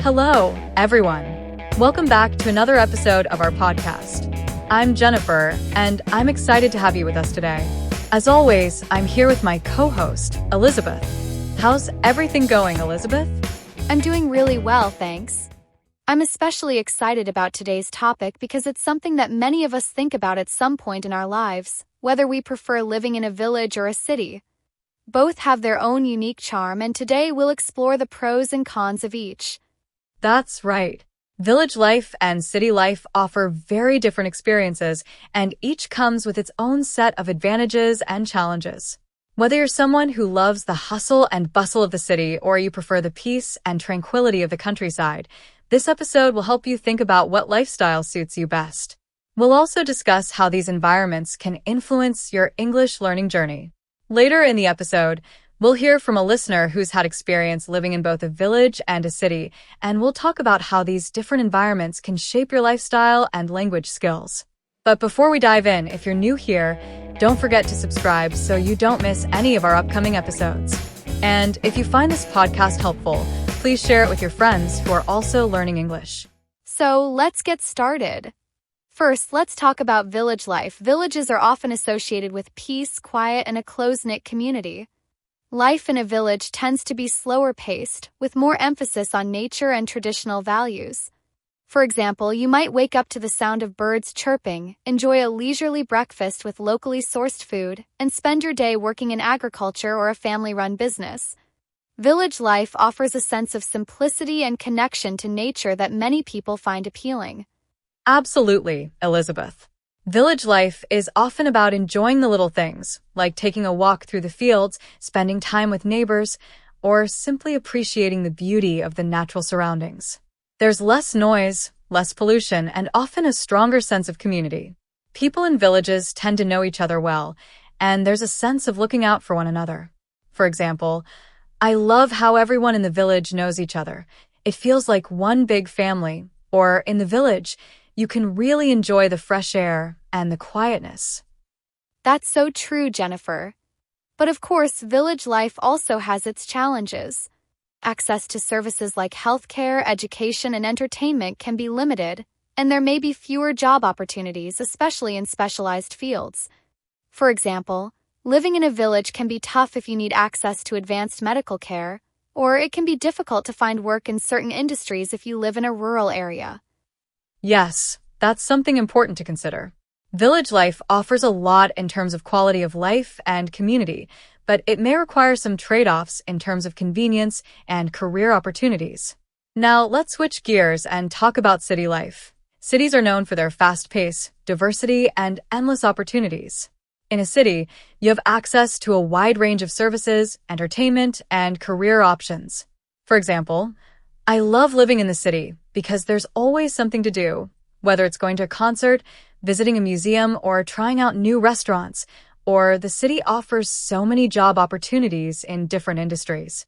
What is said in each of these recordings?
Hello, everyone. Welcome back to another episode of our podcast. I'm Jennifer, and I'm excited to have you with us today. As always, I'm here with my co-host, Elizabeth. How's everything going, Elizabeth? I'm doing really well, thanks. I'm especially excited about today's topic because it's something that many of us think about at some point in our lives, whether we prefer living in a village or a city. Both have their own unique charm, and today we'll explore the pros and cons of each. That's right. Village life and city life offer very different experiences, and each comes with its own set of advantages and challenges. Whether you're someone who loves the hustle and bustle of the city or you prefer the peace and tranquility of the countryside, this episode will help you think about what lifestyle suits you best. We'll also discuss how these environments can influence your English learning journey. Later in the episode, we'll hear from a listener who's had experience living in both a village and a city, and we'll talk about how these different environments can shape your lifestyle and language skills. But before we dive in, if you're new here, don't forget to subscribe so you don't miss any of our upcoming episodes. And if you find this podcast helpful, please share it with your friends who are also learning English. So let's get started. First, let's talk about village life. Villages are often associated with peace, quiet, and a close-knit community. Life in a village tends to be slower paced, with more emphasis on nature and traditional values. For example, you might wake up to the sound of birds chirping, enjoy a leisurely breakfast with locally sourced food, and spend your day working in agriculture or a family-run business. Village life offers a sense of simplicity and connection to nature that many people find appealing. Absolutely, Elizabeth. Village life is often about enjoying the little things, like taking a walk through the fields, spending time with neighbors, or simply appreciating the beauty of the natural surroundings. There's less noise, less pollution, and often a stronger sense of community. People in villages tend to know each other well, and there's a sense of looking out for one another. For example, I love how everyone in the village knows each other. It feels like one big family, or in the village, you can really enjoy the fresh air and the quietness. That's so true, Jennifer. But of course, village life also has its challenges. Access to services like healthcare, education, and entertainment can be limited, and there may be fewer job opportunities, especially in specialized fields. For example, living in a village can be tough if you need access to advanced medical care, or it can be difficult to find work in certain industries if you live in a rural area. Yes, that's something important to consider. Village life offers a lot in terms of quality of life and community, but it may require some trade-offs in terms of convenience and career opportunities. Now, let's switch gears and talk about city life. Cities are known for their fast pace, diversity, and endless opportunities. In a city, you have access to a wide range of services, entertainment, and career options. For example, I love living in the city because there's always something to do, whether it's going to a concert, visiting a museum, or trying out new restaurants, or the city offers so many job opportunities in different industries.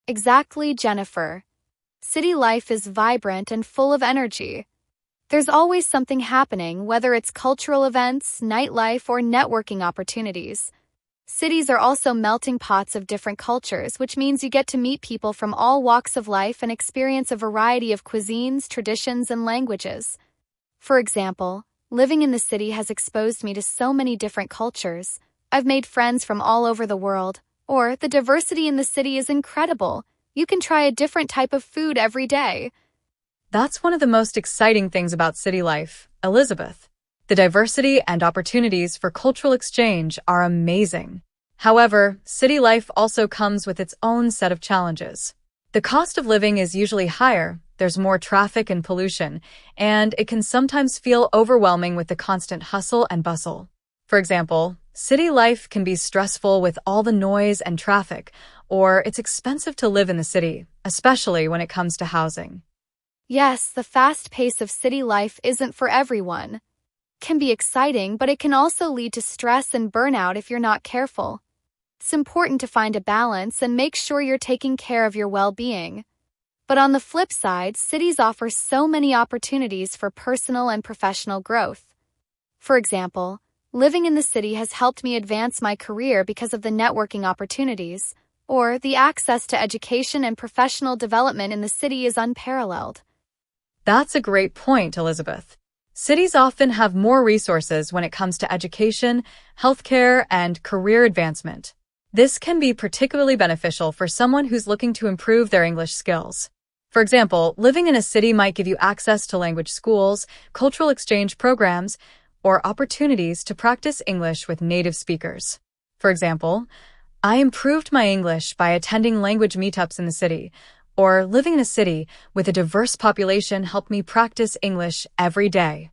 Exactly, Jennifer. City life is vibrant and full of energy. There's always something happening, whether it's cultural events, nightlife, or networking opportunities. Cities are also melting pots of different cultures, which means you get to meet people from all walks of life and experience a variety of cuisines, traditions, and languages. For example, living in the city has exposed me to so many different cultures. I've made friends from all over the world. Or, the diversity in the city is incredible. You can try a different type of food every day. That's one of the most exciting things about city life, Elizabeth. The diversity and opportunities for cultural exchange are amazing. However, city life also comes with its own set of challenges. The cost of living is usually higher, there's more traffic and pollution, and it can sometimes feel overwhelming with the constant hustle and bustle. For example, city life can be stressful with all the noise and traffic, or it's expensive to live in the city, especially when it comes to housing. Yes, the fast pace of city life isn't for everyone. Can be exciting, but it can also lead to stress and burnout if you're not careful. It's important to find a balance and make sure you're taking care of your well-being. But on the flip side, cities offer so many opportunities for personal and professional growth. For example, living in the city has helped me advance my career because of the networking opportunities, Or the access to education and professional development in the city is unparalleled. That's a great point, Elizabeth. Cities often have more resources when it comes to education, healthcare, and career advancement. This can be particularly beneficial for someone who's looking to improve their English skills. For example, living in a city might give you access to language schools, cultural exchange programs, or opportunities to practice English with native speakers. For example, I improved my English by attending language meetups in the city, or living in a city with a diverse population helped me practice English every day.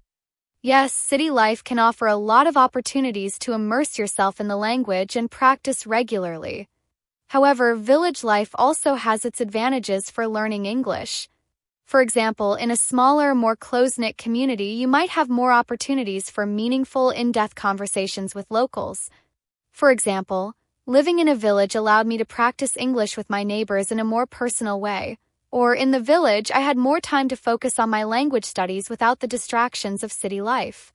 Yes, city life can offer a lot of opportunities to immerse yourself in the language and practice regularly. However, village life also has its advantages for learning English. For example, in a smaller, more close-knit community, you might have more opportunities for meaningful, in-depth conversations with locals. For example, living in a village allowed me to practice English with my neighbors in a more personal way. Or in the village, I had more time to focus on my language studies without the distractions of city life.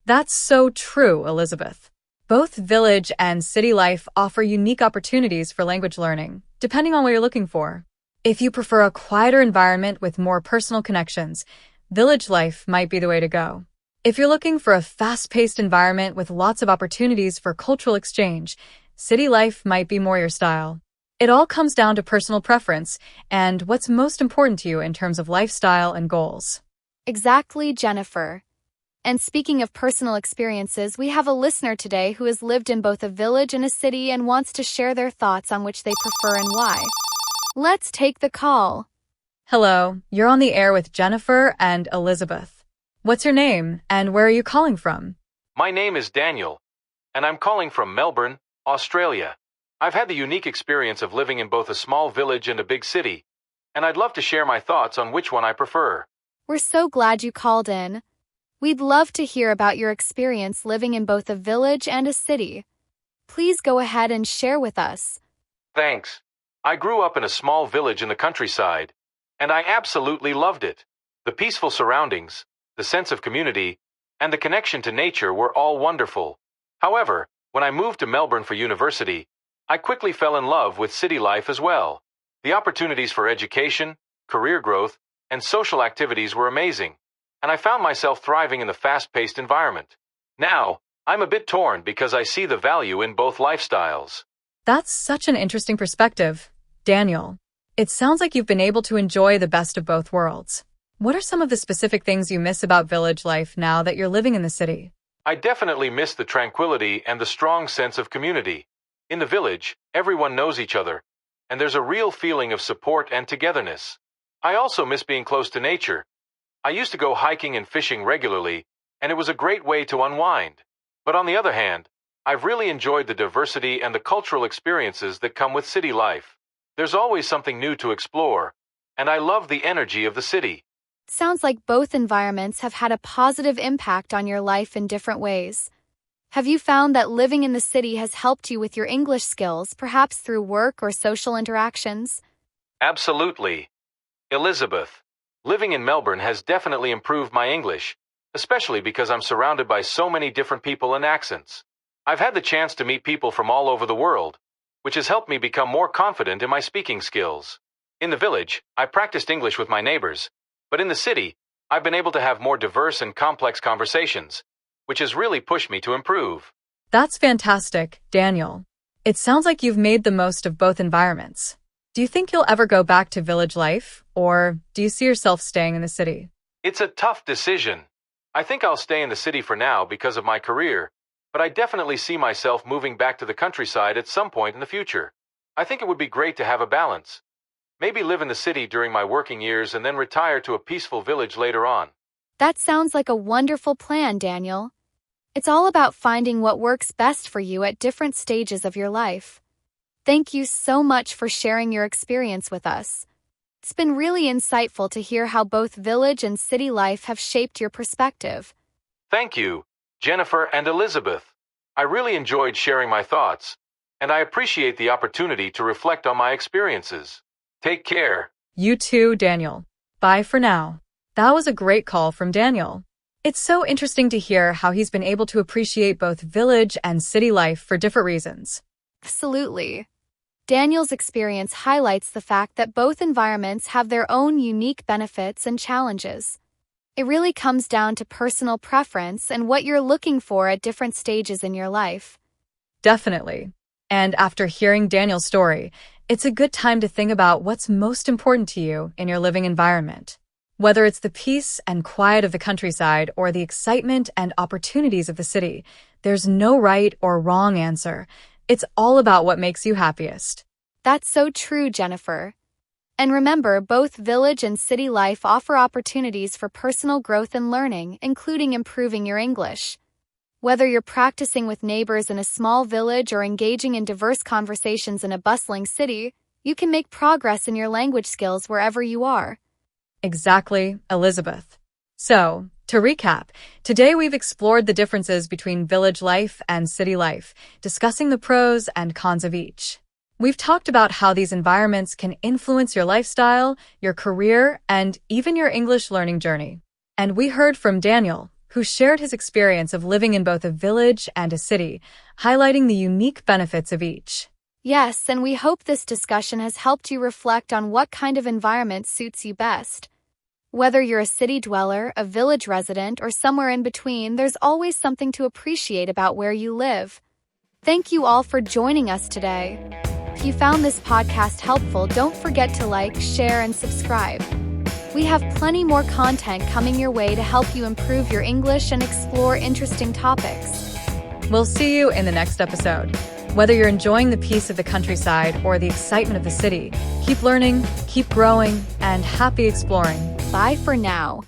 That's so true, Elizabeth. Both village and city life offer unique opportunities for language learning, depending on what you're looking for. If you prefer a quieter environment with more personal connections, village life might be the way to go. If you're looking for a fast-paced environment with lots of opportunities for cultural exchange, city life might be more your style. It all comes down to personal preference and what's most important to you in terms of lifestyle and goals. Exactly, Jennifer. And speaking of personal experiences, we have a listener today who has lived in both a village and a city and wants to share their thoughts on which they prefer and why. Let's take the call. Hello, you're on the air with Jennifer and Elizabeth. What's your name and where are you calling from? My name is Daniel, and I'm calling from Melbourne, Australia. I've had the unique experience of living in both a small village and a big city, and I'd love to share my thoughts on which one I prefer. We're so glad you called in. We'd love to hear about your experience living in both a village and a city. Please go ahead and share with us. Thanks. I grew up in a small village in the countryside, and I absolutely loved it. The peaceful surroundings, the sense of community, and the connection to nature were all wonderful. However, when I moved to Melbourne for university, I quickly fell in love with city life as well. The opportunities for education, career growth, and social activities were amazing, and I found myself thriving in the fast-paced environment. Now, I'm a bit torn because I see the value in both lifestyles. That's such an interesting perspective, Daniel. It sounds like you've been able to enjoy the best of both worlds. What are some of the specific things you miss about village life now that you're living in the city? I definitely miss the tranquility and the strong sense of community. In the village, everyone knows each other, and there's a real feeling of support and togetherness. I also miss being close to nature. I used to go hiking and fishing regularly, and it was a great way to unwind. But on the other hand, I've really enjoyed the diversity and the cultural experiences that come with city life. There's always something new to explore, and I love the energy of the city. Sounds like both environments have had a positive impact on your life in different ways. Have you found that living in the city has helped you with your English skills, perhaps through work or social interactions? Absolutely. Elizabeth, living in Melbourne has definitely improved my English, especially because I'm surrounded by so many different people and accents. I've had the chance to meet people from all over the world, which has helped me become more confident in my speaking skills. In the village, I practiced English with my neighbors, but in the city, I've been able to have more diverse and complex conversations, which has really pushed me to improve. That's fantastic, Daniel. It sounds like you've made the most of both environments. Do you think you'll ever go back to village life, or do you see yourself staying in the city? It's a tough decision. I think I'll stay in the city for now because of my career, but I definitely see myself moving back to the countryside at some point in the future. I think it would be great to have a balance. Maybe live in the city during my working years and then retire to a peaceful village later on. That sounds like a wonderful plan, Daniel. It's all about finding what works best for you at different stages of your life. Thank you so much for sharing your experience with us. It's been really insightful to hear how both village and city life have shaped your perspective. Thank you, Jennifer and Elizabeth. I really enjoyed sharing my thoughts, and I appreciate the opportunity to reflect on my experiences. Take care. You too, Daniel. Bye for now. That was a great call from Daniel. It's so interesting to hear how he's been able to appreciate both village and city life for different reasons. Absolutely. Daniel's experience highlights the fact that both environments have their own unique benefits and challenges. It really comes down to personal preference and what you're looking for at different stages in your life. Definitely. And after hearing Daniel's story, it's a good time to think about what's most important to you in your living environment. Whether it's the peace and quiet of the countryside or the excitement and opportunities of the city, there's no right or wrong answer. It's all about what makes you happiest. That's so true, Jennifer. And remember, both village and city life offer opportunities for personal growth and learning, including improving your English. Whether you're practicing with neighbors in a small village or engaging in diverse conversations in a bustling city, you can make progress in your language skills wherever you are. Exactly, Elizabeth. So, to recap, today we've explored the differences between village life and city life, discussing the pros and cons of each. We've talked about how these environments can influence your lifestyle, your career, and even your English learning journey. And we heard from Daniel, who shared his experience of living in both a village and a city, highlighting the unique benefits of each. Yes, and we hope this discussion has helped you reflect on what kind of environment suits you best. Whether you're a city dweller, a village resident, or somewhere in between, there's always something to appreciate about where you live. Thank you all for joining us today. If you found this podcast helpful, don't forget to like, share, and subscribe. We have plenty more content coming your way to help you improve your English and explore interesting topics. We'll see you in the next episode. Whether you're enjoying the peace of the countryside or the excitement of the city, keep learning, keep growing, and happy exploring. Bye for now.